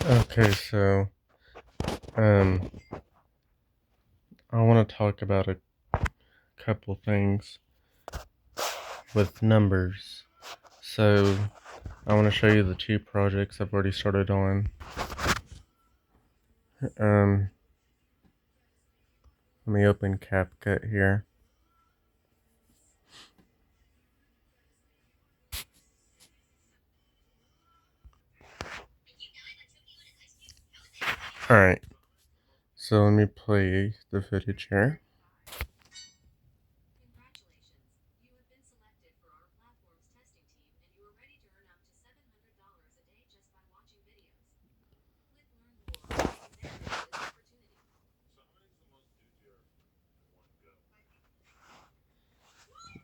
Okay, so um, I want to talk about a couple things with numbers. So I want to show you the two projects I've already started on. Um, Let me open CapCut here. Alright, so let me play the footage here.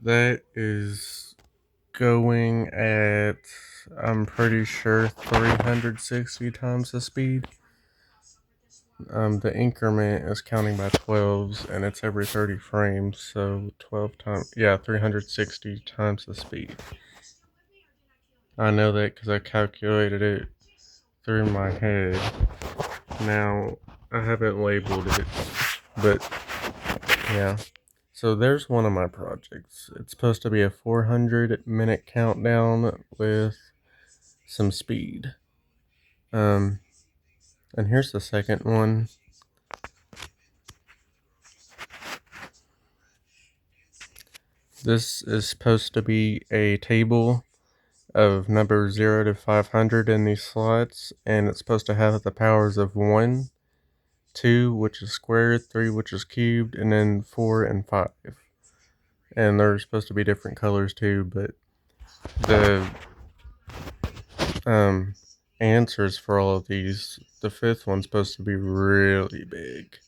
That is going at, I'm pretty sure, 360 times the speed. The increment is counting by 12s, and it's every 30 frames, so 12 times, 360 times the speed. I know that because I calculated it through my head. Now, I haven't labeled it, but yeah. So there's one of my projects. It's supposed to be a 400-minute countdown with some speed. And here's the second one. This is supposed to be a table of numbers 0 to 500 in these slots, and it's supposed to have the powers of 1, 2, which is squared, 3, which is cubed, and then 4 and 5. And they're supposed to be different colors too, but the answers for all of these, the fifth one's supposed to be really big.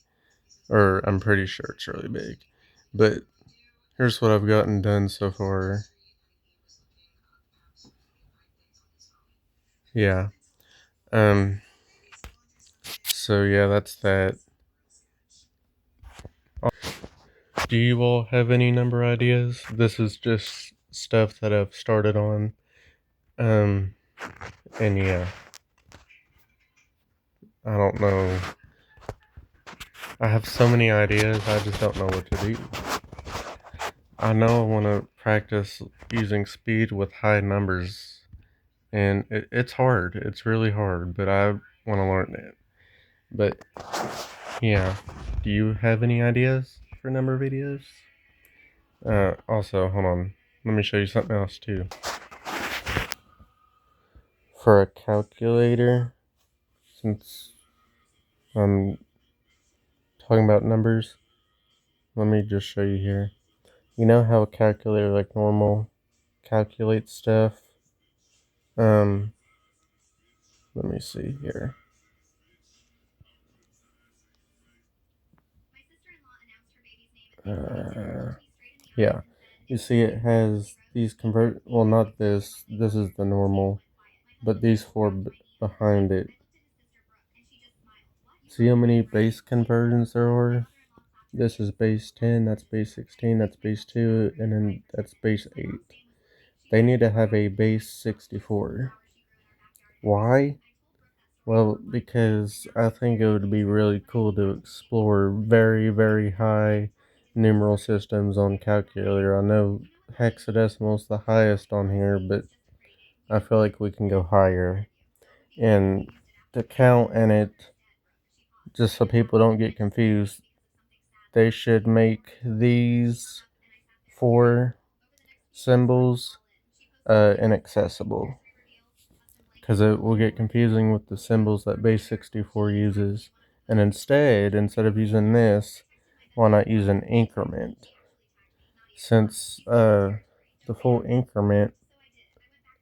Or I'm pretty sure it's really big. But here's what I've gotten done so far. Yeah. So yeah, that's that. Do you all have any number ideas? This is just stuff that I've started on. And yeah. I don't know. I have so many ideas, I just don't know what to do. I know I want to practice using speed with high numbers. And it's hard. It's really hard, but I want to learn it. But yeah, do you have any ideas for number videos? Also, hold on. Let me show you something else too. For a calculator, since I'm talking about numbers, let me just show you here. You know how a calculator like normal calculates stuff? Um, Let me see here. Yeah. You see it has these well, not this is the normal, but these four behind it. See how many base conversions there are? This is base 10, that's base 16, that's base 2, and then that's base 8. They need to have a base 64. Why? Well, because I think it would be really cool to explore very, very high numeral systems on calculator. I know hexadecimal is the highest on here, but I feel like we can go higher. And to count in it, just so people don't get confused, they should make these 4 symbols inaccessible. Because it will get confusing with the symbols that base 64 uses. And instead of using this, why not use an increment? Since the full increment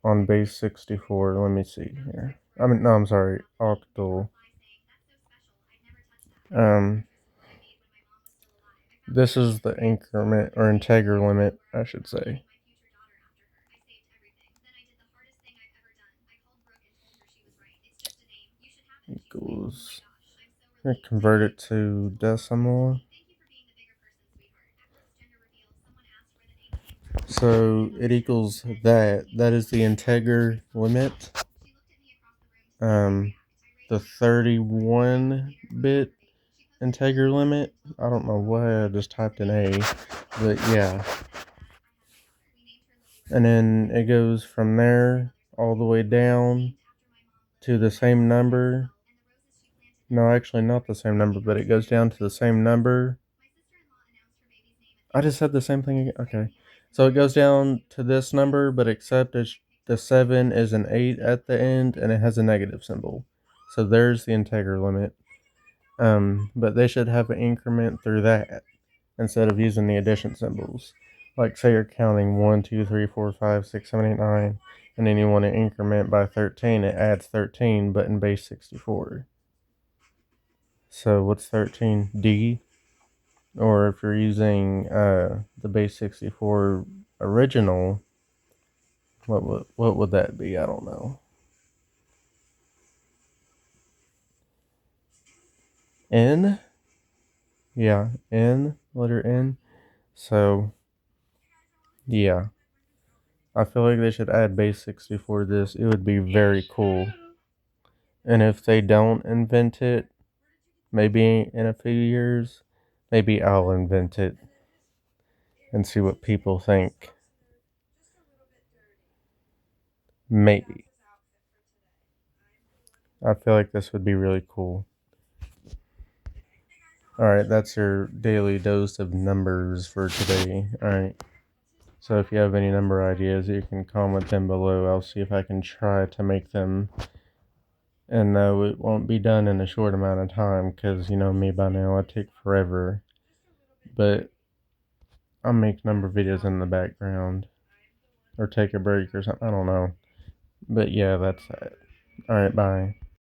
on base 64, let me see here. I'm sorry, octal. This is the increment, or integer limit, I should say. Equals, convert it to decimal. So it equals that. That is the integer limit. the 31-bit integer limit. I don't know why I just typed an A, but yeah. And then it goes from there all the way down to the same number. No, actually not the same number, but it goes down to the same number. I just said the same thing again. Okay. So it goes down to this number, but except the 7 is an 8 at the end and it has a negative symbol. So there's the integer limit. But they should have an increment through that instead of using the addition symbols. Like say you're counting 1, 2, 3, 4, 5, 6, 7, 8, 9, and then you want to increment by 13, it adds 13, but in base 64. So what's 13? D? Or if you're using the base 64 original, what would that be? I don't know. N? Yeah, N, letter N. So, yeah. I feel like they should add base 64 to this. It would be very cool. And if they don't invent it, maybe in a few years, maybe I'll invent it and see what people think. Maybe. I feel like this would be really cool. Alright, that's your daily dose of numbers for today. Alright. So if you have any number ideas, you can comment them below. I'll see if I can try to make them. And no, it won't be done in a short amount of time because, you know me by now, I take forever. But I'll make number videos in the background. Or take a break or something. I don't know. But yeah, that's it. Alright, bye.